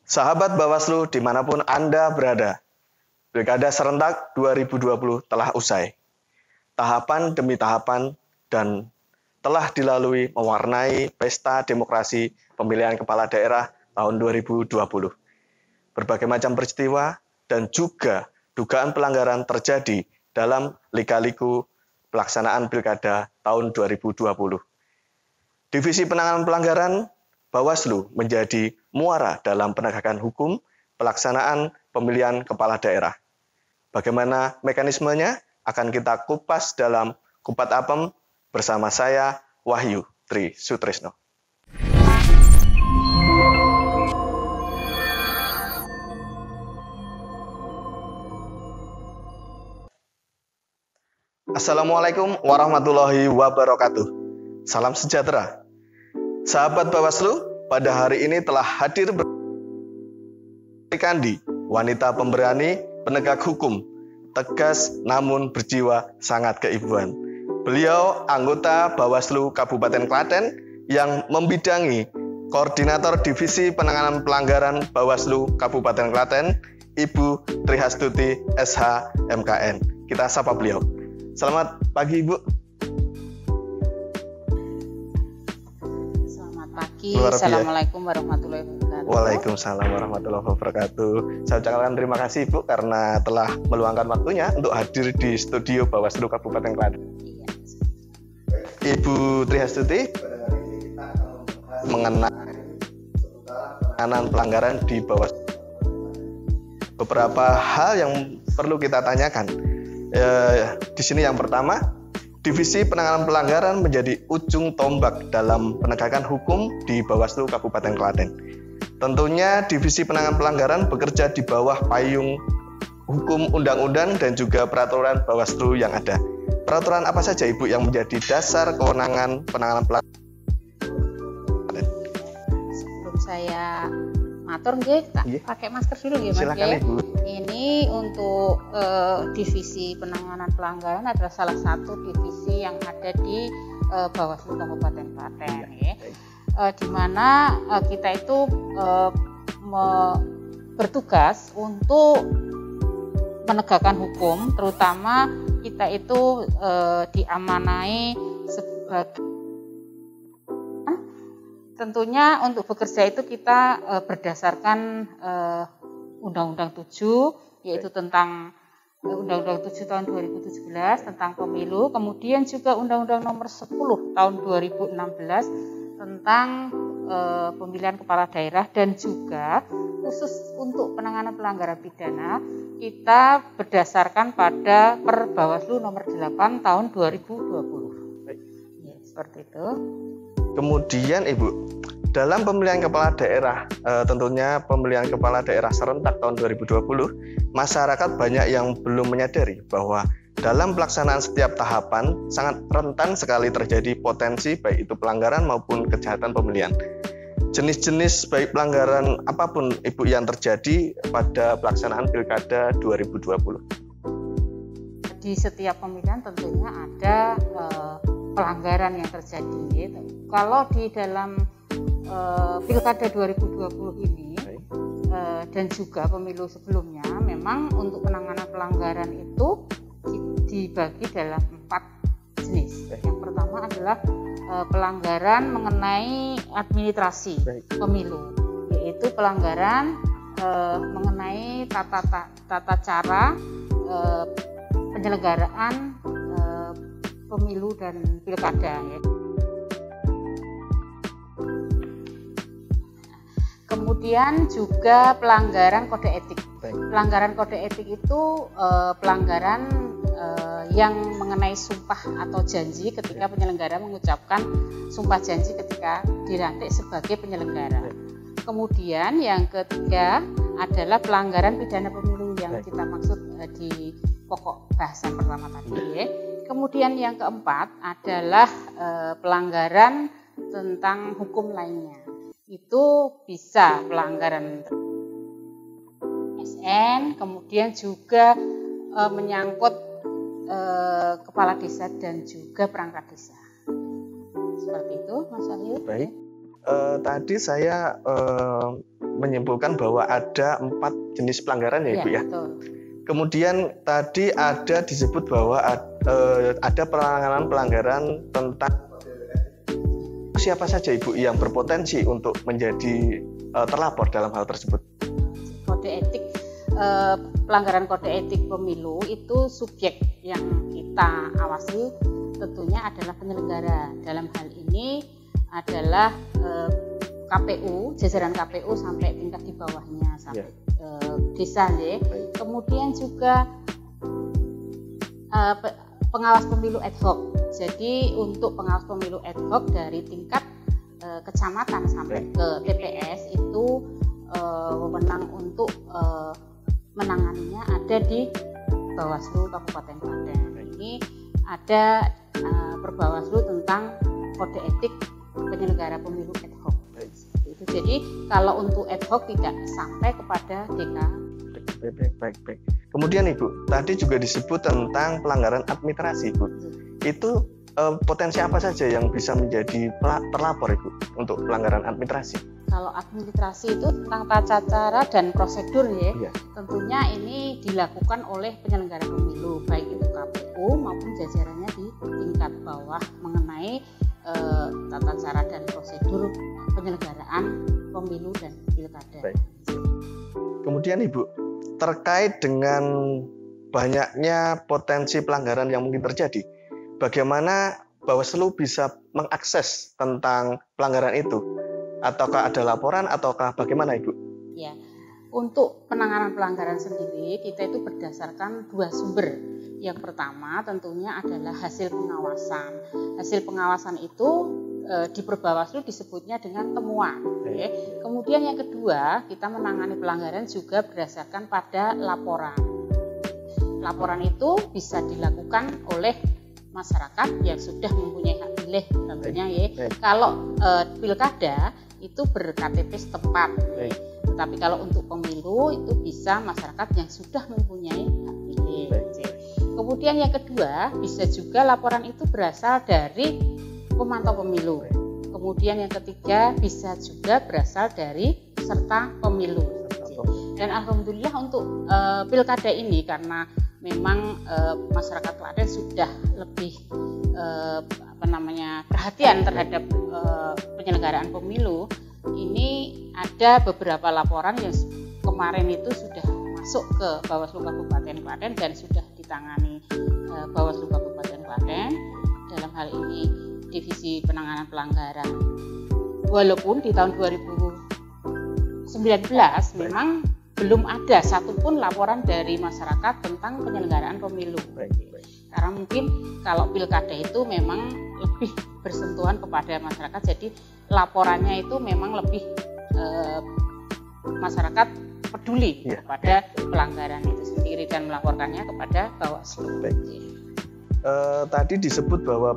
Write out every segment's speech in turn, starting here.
Sahabat Bawaslu dimanapun Anda berada, Pilkada Serentak 2020 telah usai. Tahapan demi tahapan dan telah dilalui mewarnai pesta demokrasi pemilihan kepala daerah tahun 2020. Berbagai macam peristiwa dan juga dugaan pelanggaran terjadi dalam lika-liku pelaksanaan Pilkada tahun 2020. Divisi Penanganan Pelanggaran Bawaslu menjadi muara dalam penegakan hukum pelaksanaan pemilihan kepala daerah. Bagaimana mekanismenya akan kita kupas dalam Kupat Apem bersama saya, Wahyu Tri Sutrisno. Assalamualaikum warahmatullahi wabarakatuh. Salam sejahtera. Sahabat Bawaslu, pada hari ini telah hadir Kandi, wanita pemberani, penegak hukum, tegas namun berjiwa sangat keibuan. Beliau anggota Bawaslu Kabupaten Klaten yang membidangi Koordinator Divisi Penanganan Pelanggaran Bawaslu Kabupaten Klaten, Ibu Trihastuti SH MKN. Kita sapa beliau. Selamat pagi, Ibu. Assalamualaikum warahmatullahi wabarakatuh. Waalaikumsalam warahmatullahi wabarakatuh. Saya ucapkan terima kasih Ibu karena telah meluangkan waktunya untuk hadir di studio Bawaslu Kabupaten Klaten. Iya. Ibu Trihastuti mengenai pelanggaran di Bawaslu. Beberapa hal yang perlu kita tanyakan. Di sini yang pertama, Divisi Penanganan Pelanggaran menjadi ujung tombak dalam penegakan hukum di Bawaslu Kabupaten Klaten. Tentunya Divisi Penanganan Pelanggaran bekerja di bawah payung hukum undang-undang dan juga peraturan Bawaslu yang ada. Peraturan apa saja Ibu yang menjadi dasar kewenangan penanganan pelanggaran? Sebelum saya matur nggih, tak pakai masker dulu nggih Mas. Silakan Ibu. Ini untuk Divisi Penanganan Pelanggaran adalah salah satu divisi yang ada di Bawaslu Kabupaten Klaten, di mana kita itu bertugas untuk menegakkan hukum, terutama kita itu diamanai sebagai tentunya untuk bekerja itu kita berdasarkan Undang-Undang 7, yaitu tentang Undang-Undang 7 tahun 2017 tentang pemilu, kemudian juga Undang-Undang nomor 10 tahun 2016 tentang pemilihan kepala daerah, dan juga khusus untuk penanganan pelanggaran pidana kita berdasarkan pada Per Bawaslu nomor 8 tahun 2020. Ya, seperti itu. Kemudian Ibu, dalam pemilihan kepala daerah, tentunya pemilihan kepala daerah serentak tahun 2020, masyarakat banyak yang belum menyadari bahwa dalam pelaksanaan setiap tahapan sangat rentan sekali terjadi potensi baik itu pelanggaran maupun kejahatan pemilihan. Jenis-jenis baik pelanggaran apapun Ibu yang terjadi pada pelaksanaan Pilkada 2020. Di setiap pemilihan tentunya ada pelanggaran yang terjadi. Kalau di dalam Pilkada 2020 ini dan juga pemilu sebelumnya, memang untuk penanganan pelanggaran itu dibagi dalam 4 jenis. Yang pertama adalah pelanggaran mengenai administrasi pemilu, yaitu pelanggaran mengenai tata cara penyelenggaraan pemilu dan pilkada. Kemudian juga pelanggaran kode etik. Pelanggaran kode etik itu pelanggaran yang mengenai sumpah atau janji ketika penyelenggara mengucapkan sumpah janji ketika dilantik sebagai penyelenggara. Kemudian yang ketiga adalah pelanggaran pidana pemilu yang kita maksud di pokok bahasan pertama tadi. Kemudian yang keempat adalah pelanggaran tentang hukum lainnya. Itu bisa pelanggaran SN, kemudian juga menyangkut kepala desa dan juga perangkat desa. Seperti itu, Mas Wahyu. Baik, tadi saya menyimpulkan bahwa ada 4 jenis pelanggaran ya Ibu ya. Betul. Kemudian tadi ada disebut bahwa ada pelanggaran tentang siapa saja Ibu yang berpotensi untuk menjadi terlapor dalam hal tersebut. Kode etik, pelanggaran kode etik pemilu itu subjek yang kita awasi tentunya adalah penyelenggara. Dalam hal ini adalah KPU, jajaran KPU sampai tingkat di bawahnya sampai desa ya. Kemudian juga pengawas pemilu ad hoc. Jadi untuk pengawas pemilu ad hoc dari tingkat kecamatan sampai ke TPS itu wewenang untuk menanganinya ada di Bawaslu Kabupaten Klaten. Ini ada Perbawaslu tentang kode etik penyelenggara pemilu ad hoc. Itu. Jadi kalau untuk ad hoc tidak sampai kepada DK. Baik. Kemudian Ibu, tadi juga disebut tentang pelanggaran administrasi Ibu. Itu potensi apa saja yang bisa menjadi terlapor Ibu untuk pelanggaran administrasi? Kalau administrasi itu tentang tata cara dan prosedur ya. Tentunya ini dilakukan oleh penyelenggara pemilu, baik itu KPU maupun jajarannya di tingkat bawah mengenai tata cara dan prosedur penyelenggaraan pemilu dan pilkada. Baik. Kemudian Ibu, terkait dengan banyaknya potensi pelanggaran yang mungkin terjadi, bagaimana Bawaslu bisa mengakses tentang pelanggaran itu? Ataukah ada laporan ataukah bagaimana Ibu? Ya, untuk penanganan pelanggaran sendiri kita itu berdasarkan 2 sumber. Yang pertama tentunya adalah hasil pengawasan. Hasil pengawasan itu di Perbawaslu disebutnya dengan temuan. Okay. Kemudian yang kedua, kita menangani pelanggaran juga berdasarkan pada laporan. Laporan itu bisa dilakukan oleh masyarakat yang sudah mempunyai hak pilih tentunya ya. Kalau pilkada itu ber-KTP setempat. Tetapi kalau untuk pemilu itu bisa masyarakat yang sudah mempunyai hak pilih. Kemudian yang kedua, bisa juga laporan itu berasal dari pemantau pemilu. Kemudian yang ketiga bisa juga berasal dari peserta pemilu. Dan alhamdulillah untuk pilkada ini karena memang masyarakat Klaten sudah lebih perhatian terhadap penyelenggaraan pemilu. Ini ada beberapa laporan yang kemarin itu sudah masuk ke Bawaslu Kabupaten Klaten dan sudah ditangani Bawaslu Kabupaten Klaten. Dalam hal ini Divisi Penanganan Pelanggaran. Walaupun di tahun 2019 memang belum ada satupun laporan dari masyarakat tentang penyelenggaraan pemilu. Karena mungkin kalau pilkada itu memang lebih bersentuhan kepada masyarakat, jadi laporannya itu memang lebih masyarakat peduli kepada pelanggaran itu sendiri dan melaporkannya kepada Bawaslu. Tadi disebut bahwa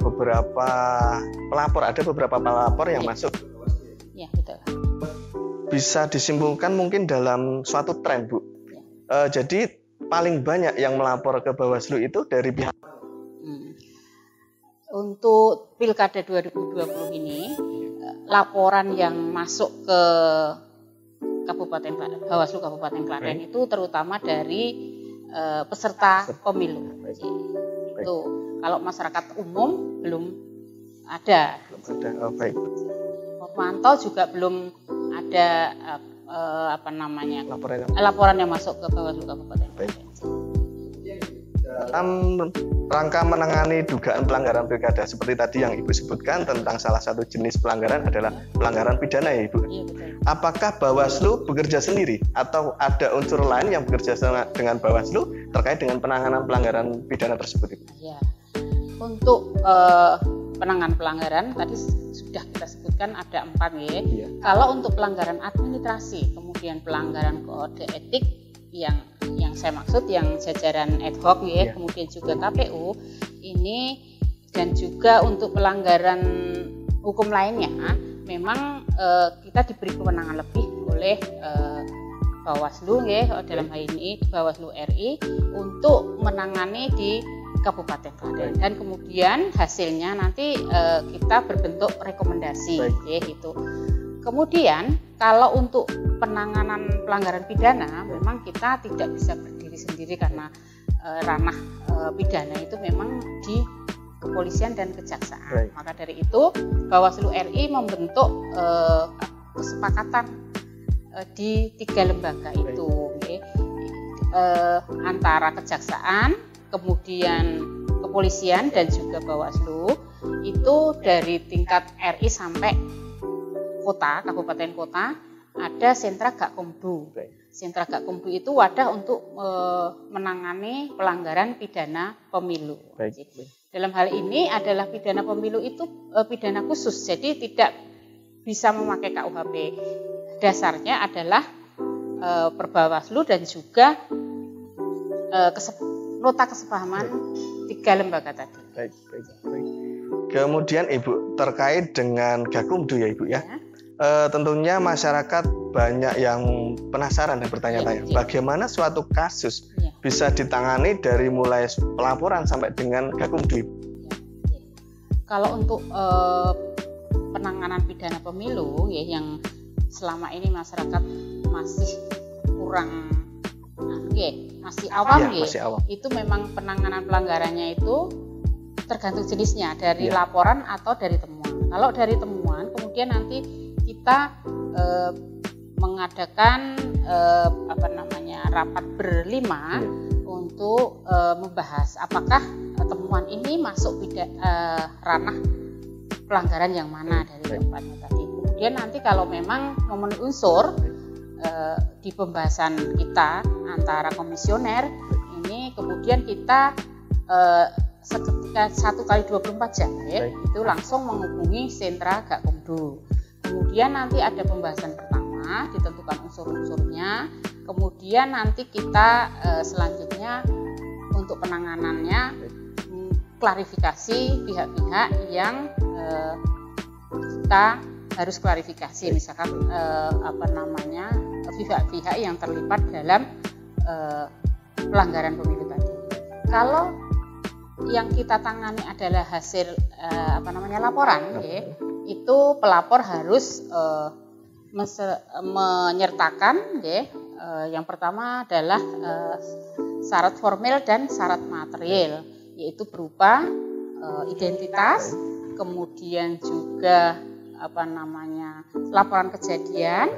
ada beberapa pelapor yang masuk. Ya, betul. Bisa disimpulkan mungkin dalam suatu tren, Bu. Jadi paling banyak yang melapor ke Bawaslu itu dari pihak. Untuk Pilkada 2020 ini, laporan yang masuk ke Bawaslu Kabupaten Klaten itu terutama dari peserta pemilu. Itu kalau masyarakat umum belum ada. Baik. Pemantau juga belum ada laporan yang masuk ke Bawaslu Kabupaten Klaten. Dalam rangka menangani dugaan pelanggaran pilkada seperti tadi yang Ibu sebutkan tentang salah satu jenis pelanggaran adalah pelanggaran pidana ya Ibu. Iya, betul. Apakah Bawaslu bekerja sendiri atau ada unsur lain yang bekerja sama dengan Bawaslu terkait dengan penanganan pelanggaran pidana tersebut Ibu? Ya. Untuk penanganan pelanggaran tadi sudah kita sebutkan ada 4 ya. Kalau untuk pelanggaran administrasi, kemudian pelanggaran kode etik yang saya maksud yang jajaran ad hoc ya, kemudian juga KPU ini, dan juga untuk pelanggaran hukum lainnya memang kita diberi kewenangan lebih oleh Bawaslu ya, dalam hal ini Bawaslu RI untuk menangani di Kabupaten Klaten, dan kemudian hasilnya nanti kita berbentuk rekomendasi ya gitu. Kemudian kalau untuk penanganan pelanggaran pidana memang kita tidak bisa berdiri sendiri karena ranah pidana itu memang di kepolisian dan kejaksaan. Maka dari itu Bawaslu RI membentuk kesepakatan di 3 lembaga itu, antara kejaksaan, kemudian kepolisian dan juga Bawaslu, itu dari tingkat RI sampai kota, kabupaten kota, ada sentra Gakumdu. Sentra Gakumdu itu wadah untuk menangani pelanggaran pidana pemilu. Dalam hal ini adalah pidana pemilu itu pidana khusus, jadi tidak bisa memakai KUHP. Dasarnya adalah Perbawaslu dan juga nota kesepahaman 3 lembaga tadi. Baik. Kemudian Ibu, terkait dengan Gakumdu ya Ibu ya. Tentunya masyarakat banyak yang penasaran dan bertanya-tanya, bagaimana suatu kasus bisa ditangani dari mulai pelaporan sampai dengan Gakumdu. Kalau untuk penanganan pidana pemilu ya, yang selama ini masyarakat masih kurang masih awam itu memang penanganan pelanggarannya itu tergantung jenisnya, dari laporan atau dari temuan. Kalau dari temuan, kemudian nanti kita mengadakan rapat berlima untuk membahas apakah temuan ini masuk ranah pelanggaran yang mana dari keempatnya tadi. Kemudian nanti kalau memang memenuhi unsur di pembahasan kita antara komisioner ini, kemudian kita seketika 1x24 jam itu langsung menghubungi sentra Gakumdu. Kemudian nanti ada pembahasan pertama, ditentukan unsur-unsurnya. Kemudian nanti kita selanjutnya untuk penanganannya klarifikasi pihak-pihak yang kita harus klarifikasi, misalkan pihak-pihak yang terlibat dalam pelanggaran pemilu tadi. Kalau yang kita tangani adalah hasil laporan, itu pelapor harus menyertakan yang pertama adalah syarat formil dan syarat material, yaitu berupa identitas, kemudian juga laporan kejadian,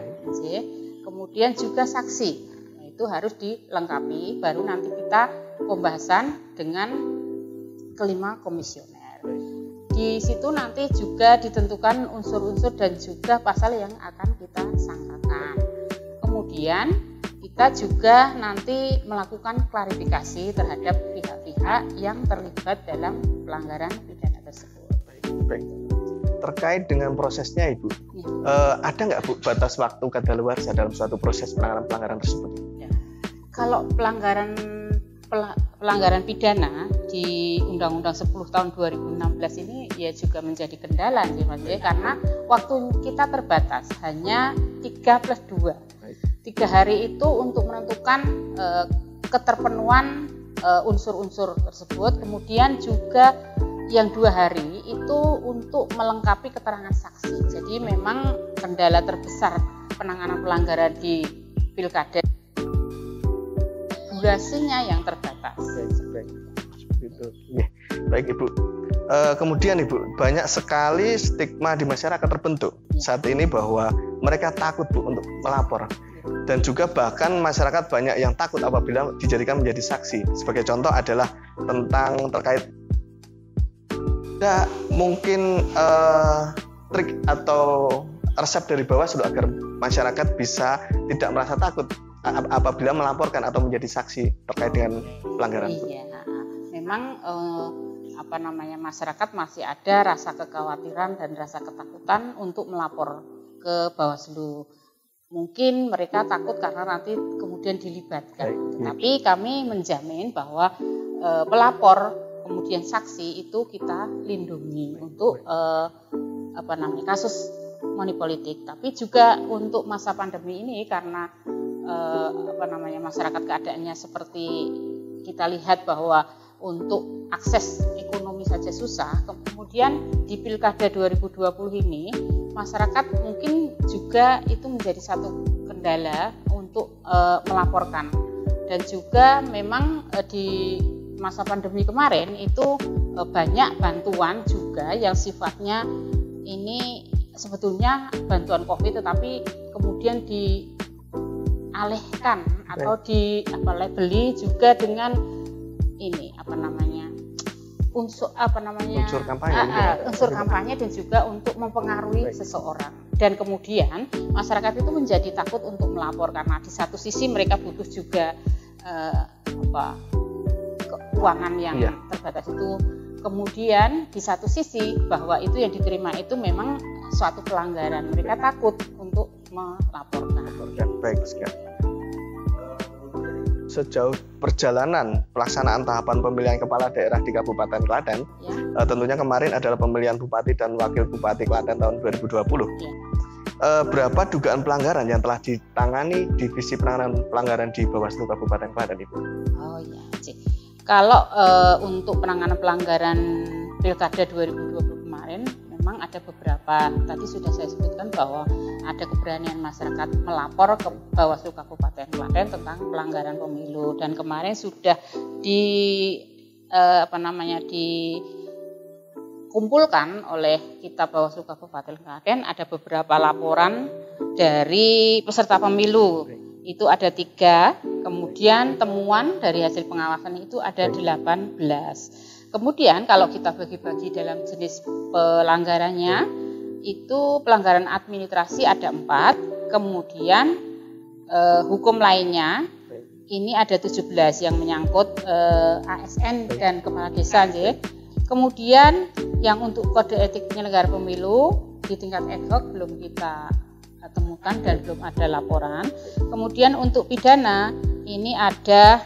kemudian juga saksi. Itu harus dilengkapi, baru nanti kita pembahasan dengan kelima komisioner. Di situ nanti juga ditentukan unsur-unsur dan juga pasal yang akan kita sangkakan. Kemudian kita juga nanti melakukan klarifikasi terhadap pihak-pihak yang terlibat dalam pelanggaran pidana tersebut. Baik. Terkait dengan prosesnya Ibu, ada nggak Bu batas waktu kadaluarsa dalam suatu proses penanganan pelanggaran tersebut? Kalau pelanggaran pidana di Undang-Undang 10 tahun 2016 ini ya juga menjadi kendala karena waktu kita terbatas, hanya 3+2. 3 hari itu untuk menentukan keterpenuhan unsur-unsur tersebut, kemudian juga yang 2 hari itu untuk melengkapi keterangan saksi. Jadi memang kendala terbesar penanganan pelanggaran di pilkada, durasinya yang terbatas. Baik Ibu. Kemudian Ibu, banyak sekali stigma di masyarakat terbentuk saat ini bahwa mereka takut Bu untuk melapor. Dan juga bahkan masyarakat banyak yang takut apabila dijadikan menjadi saksi. Sebagai contoh adalah terkait mungkin trik atau resep dari Bawaslu agar masyarakat bisa tidak merasa takut apabila melaporkan atau menjadi saksi terkait dengan pelanggaran. Iya, memang masyarakat masih ada rasa kekhawatiran dan rasa ketakutan untuk melapor ke Bawaslu. Mungkin mereka takut karena nanti kemudian dilibatkan. Tapi kami menjamin bahwa pelapor kemudian saksi itu kita lindungi untuk kasus money politik. Tapi juga untuk masa pandemi ini karena masyarakat keadaannya seperti kita lihat bahwa untuk akses ekonomi saja susah, kemudian di Pilkada 2020 ini masyarakat mungkin juga itu menjadi satu kendala untuk melaporkan. Dan juga memang di masa pandemi kemarin itu banyak bantuan juga yang sifatnya ini sebetulnya bantuan COVID, tetapi kemudian dialihkan atau labeli juga dengan ini unsur kampanye dan juga untuk mempengaruhi seseorang. Dan kemudian masyarakat itu menjadi takut untuk melapor karena di satu sisi mereka butuh juga keuangan yang terbatas itu. Kemudian di satu sisi bahwa itu yang diterima itu memang suatu pelanggaran, mereka takut untuk melaporkan. Baik sekali. Sejauh perjalanan pelaksanaan tahapan pemilihan kepala daerah di Kabupaten Klaten, tentunya kemarin adalah pemilihan Bupati dan Wakil Bupati Klaten tahun 2020. Berapa dugaan pelanggaran yang telah ditangani Divisi Penanganan Pelanggaran di Bawaslu Kabupaten Klaten, Ibu? Oh iya, kalau untuk penanganan pelanggaran Pilkada 2020 kemarin memang ada beberapa. Tadi sudah saya sebutkan bahwa ada keberanian masyarakat melapor ke Bawaslu Kabupaten Klaten tentang pelanggaran pemilu, dan kemarin sudah dikumpulkan oleh kita Bawaslu Kabupaten Klaten. Ada beberapa laporan dari peserta pemilu, itu ada 3, kemudian temuan dari hasil pengawasan itu ada 18. Kemudian kalau kita bagi-bagi dalam jenis pelanggarannya, itu pelanggaran administrasi ada 4, kemudian hukum lainnya ini ada 17 yang menyangkut ASN dan kepala desa. Kemudian yang untuk kode etik penyelenggara pemilu di tingkat ad hoc belum kita temukan dan belum ada laporan. Kemudian untuk pidana ini ada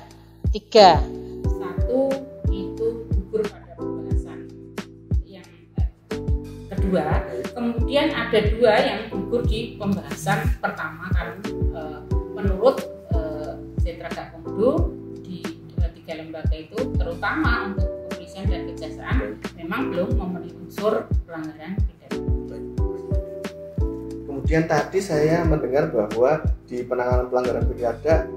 3. 1 itu gugur pada pembahasan yang kedua. Kemudian ada 2 yang gugur di pembahasan pertama kan menurut Sentra Gakumdu di 3 lembaga itu, terutama untuk kepolisian dan kejaksaan memang belum memenuhi unsur pelanggaran pidana. Kemudian tadi saya mendengar bahwa di penanganan pelanggaran pilkada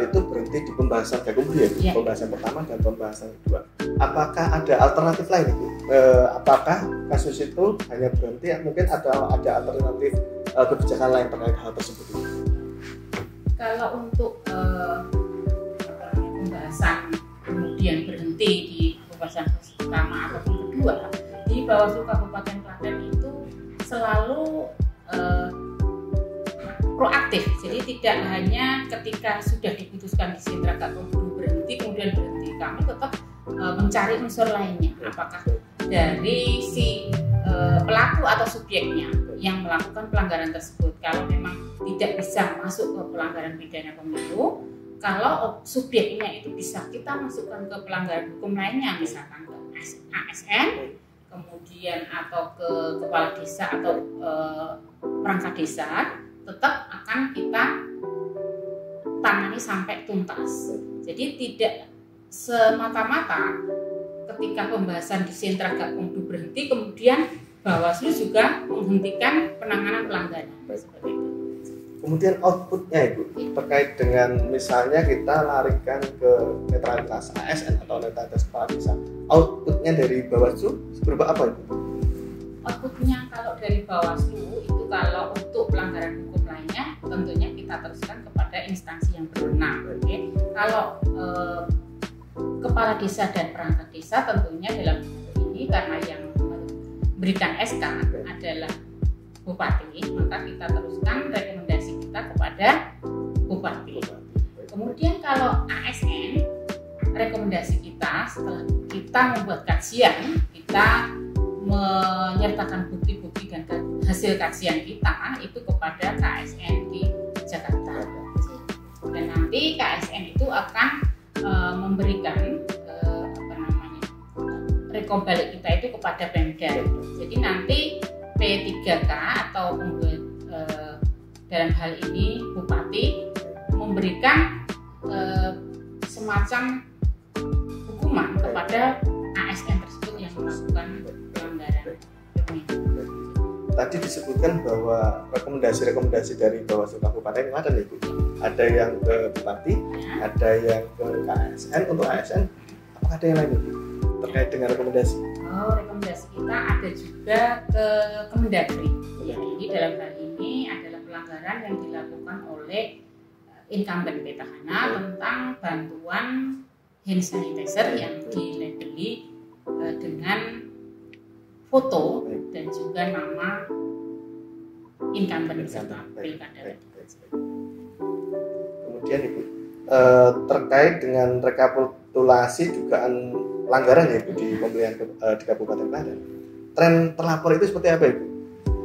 itu berhenti di pembahasan Gakumdu, pembahasan pertama dan pembahasan kedua. Apakah ada alternatif lain, Ibu? Apakah kasus itu hanya berhenti? Mungkin ada alternatif kebijakan lain terkait hal tersebut? Kalau untuk pembahasan kemudian berhenti di pembahasan pertama ataupun kedua, di Bawaslu Kabupaten Klaten itu selalu proaktif. Jadi tidak hanya ketika sudah diputuskan di Sentra Gakumdu berhenti kemudian berhenti, kami tetap mencari unsur lainnya, apakah dari si pelaku atau subjeknya yang melakukan pelanggaran tersebut. Kalau memang tidak bisa masuk ke pelanggaran pidana pemilu, kalau subjeknya itu bisa kita masukkan ke pelanggaran hukum lainnya, misalkan ke ASN, kemudian atau ke kepala desa atau perangkat desa, tetap akan kita tangani sampai tuntas. Jadi tidak semata-mata ketika pembahasan di Sentra Gakumdu berhenti kemudian Bawaslu juga menghentikan penanganan pelanggaran seperti itu. Kemudian outputnya, Ibu, terkait dengan misalnya kita larikan ke netralitas ASN atau netralitas kepala desa, outputnya dari Bawaslu seberapa apa, Ibu? Outputnya kalau dari Bawaslu itu, kalau untuk pelanggaran hukum lainnya tentunya kita teruskan kepada instansi yang berwenang. Kalau kepala desa dan perangkat desa tentunya dalam ini karena yang memberikan SK adalah Bupati, maka kita teruskan rekomendasi kita kepada Bupati. Kemudian kalau ASN, rekomendasi kita setelah kita membuat kajian, kita menyertakan bukti-bukti dan hasil kajian kita itu kepada KSN di Jakarta. Dan nanti KSN itu akan memberikan rekom balik kita itu kepada Pemda. Jadi nanti P3K atau dalam hal ini Bupati memberikan semacam hukuman kepada ASN tersebut yang melakukan pelanggaran pemilu. Tadi disebutkan bahwa rekomendasi dari Bawaslu Kabupaten Klaten Ibu, ada yang ke Bupati, ada yang ke ASN. Untuk ASN, apakah ada yang lain Ibu terkait dengan rekomendasi? Rekomendasi kita ada juga ke Kemendagri. Ya, ini dalam hal ini adalah pelanggaran yang dilakukan oleh incumbent petahana tentang bantuan hand sanitizer yang dilabeli dengan foto dan juga nama incumbent peserta pilkada. Kemudian Ibu, terkait dengan rekapitulasi dugaan pelanggaran ya Ibu di pemilihan di Kabupaten Klaten, tren terlapor itu seperti apa Ibu?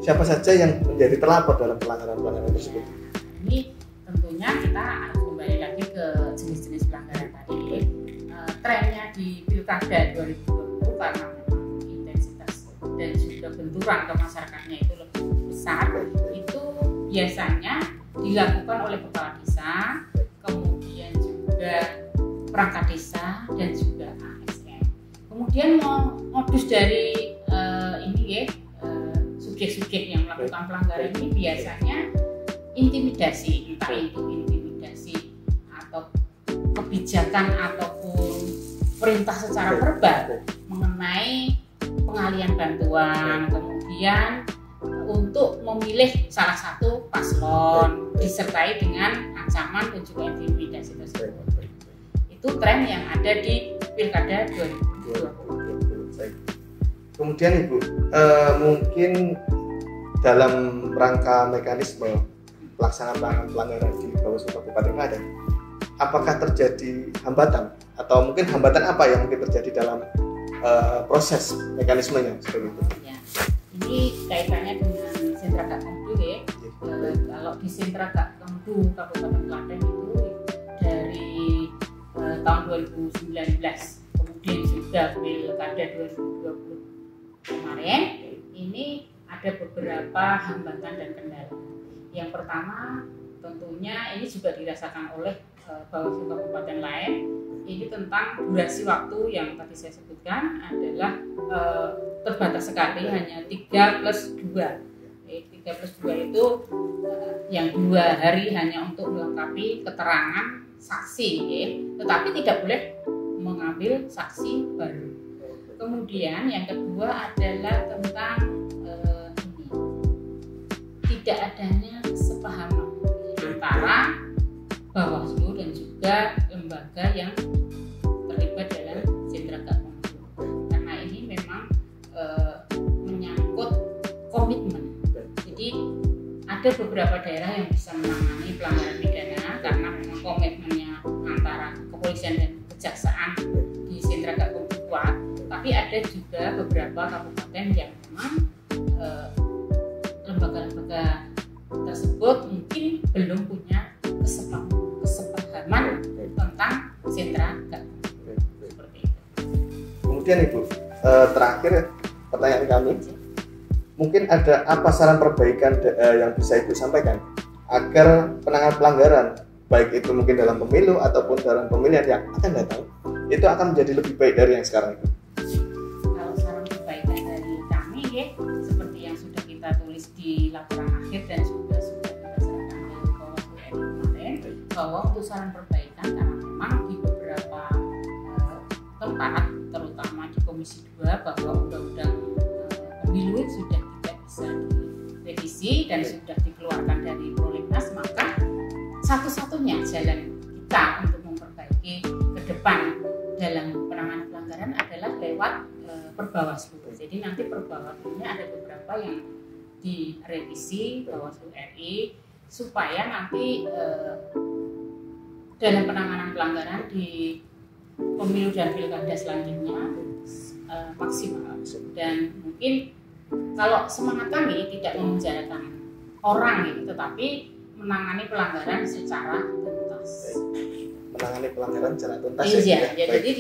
Siapa saja yang menjadi terlapor dalam pelanggaran tersebut? Ini tentunya kita harus kembali lagi ke jenis-jenis pelanggaran tadi. Trennya di pilkada 2020 karena dan juga benturan ke masyarakatnya itu lebih besar, itu biasanya dilakukan oleh kepala desa, kemudian juga perangkat desa dan juga ASN. Kemudian modus dari subjek-subjek yang melakukan pelanggaran ini biasanya intimidasi, entah itu intimidasi atau kebijakan ataupun perintah secara verbal mengenai pengalian bantuan, kemudian untuk memilih salah satu paslon disertai dengan ancaman dan juga intimidasi tersebut. Itu tren yang ada di pilkada 2020. Kemudian Ibu, mungkin dalam rangka mekanisme pelaksanaan pelanggaran di Bawaslu Kabupaten Klaten, apakah terjadi hambatan atau mungkin hambatan apa yang mungkin terjadi dalam proses mekanismenya seperti itu? Ya, ini kaitannya dengan sentra Gakumdu ya. Kalau di sentra Gakumdu Kabupaten Klaten itu dari tahun 2019, kemudian juga pilkada 2020 kemarin, ini ada beberapa hambatan dan kendala. Yang pertama tentunya ini juga dirasakan oleh Bawaslu Kabupaten lain. Ini tentang durasi waktu yang tadi saya sebutkan adalah terbatas sekali, hanya 3+2. 3+2 itu yang 2 hari hanya untuk melengkapi keterangan saksi, tetapi tidak boleh mengambil saksi baru. Kemudian yang kedua adalah tentang tidak adanya kesepahaman antara Bawaslu dan juga lembaga yang terlibat dalam sentra Gakumdu. Karena ini memang menyangkut komitmen. Jadi ada beberapa daerah yang bisa menangani pelanggaran pidana karena memang komitmennya antara kepolisian dan kejaksaan di sentra Gakumdu kuat. Tapi ada juga beberapa kabupaten yang memang lembaga-lembaga tersebut mungkin belum punya kesepahaman tentang sentra Gakumdu seperti itu. Kemudian Ibu, terakhir pertanyaan kami, mungkin ada apa saran perbaikan yang bisa Ibu sampaikan agar penanganan pelanggaran baik itu mungkin dalam pemilu ataupun dalam pemilihan yang akan datang itu akan menjadi lebih baik dari yang sekarang itu? Kalau saran perbaikan dari kami ya, seperti yang sudah kita tulis di laporan akhir dan sudah kita serahkan ke Bawaslu RI kemarin, bahwa untuk saran perbaikan karena memang di beberapa tempat terutama di Komisi 2 bahwa undang-undang pemilu sudah tidak bisa direvisi dan sudah dikeluarkan dari prolegnas, maka satu-satunya jalan kita untuk memperbaiki ke depan dalam penanganan pelanggaran adalah lewat Perbawaslu. Jadi nanti Perbawaslunya ada beberapa yang direvisi Bawaslu RI supaya nanti dalam penanganan pelanggaran di pemilu dan pilkada selanjutnya maksimal. Dan mungkin kalau semangat kami tidak memenjarakan orang gitu, tetapi menangani pelanggaran secara tuntas. Menangani pelanggaran secara tuntas. Iya, ya, jadi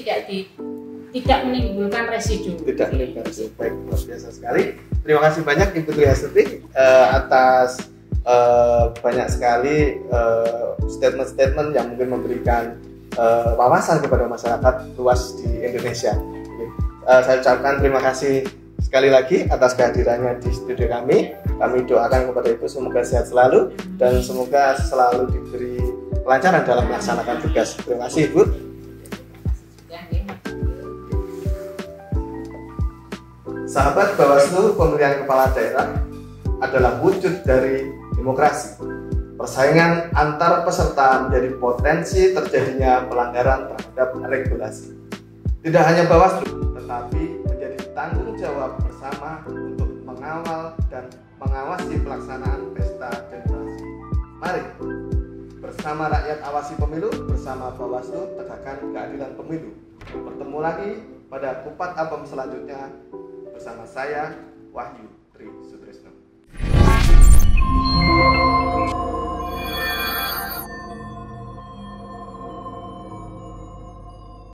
tidak menimbulkan residu. Tidak menimbulkan residu. Baik, luar biasa sekali. Terima kasih banyak Ibu Tri Astuti atas banyak sekali statement-statement yang mungkin memberikan wawasan kepada masyarakat luas di Indonesia. Saya ucapkan terima kasih sekali lagi atas kehadirannya di studio kami. Kami doakan kepada Ibu semoga sehat selalu dan semoga selalu diberi kelancaran dalam melaksanakan tugas. Terima kasih Ibu. Sahabat Bawaslu, pemilihan kepala daerah adalah wujud dari demokrasi. Persaingan antar peserta menjadi potensi terjadinya pelanggaran terhadap regulasi. Tidak hanya Bawaslu, tetapi menjadi tanggung jawab bersama untuk mengawal dan mengawasi pelaksanaan pesta demokrasi. Mari bersama rakyat awasi pemilu, bersama Bawaslu tegakkan keadilan pemilu. Bertemu lagi pada Kupat Apem selanjutnya bersama saya, Wahyu.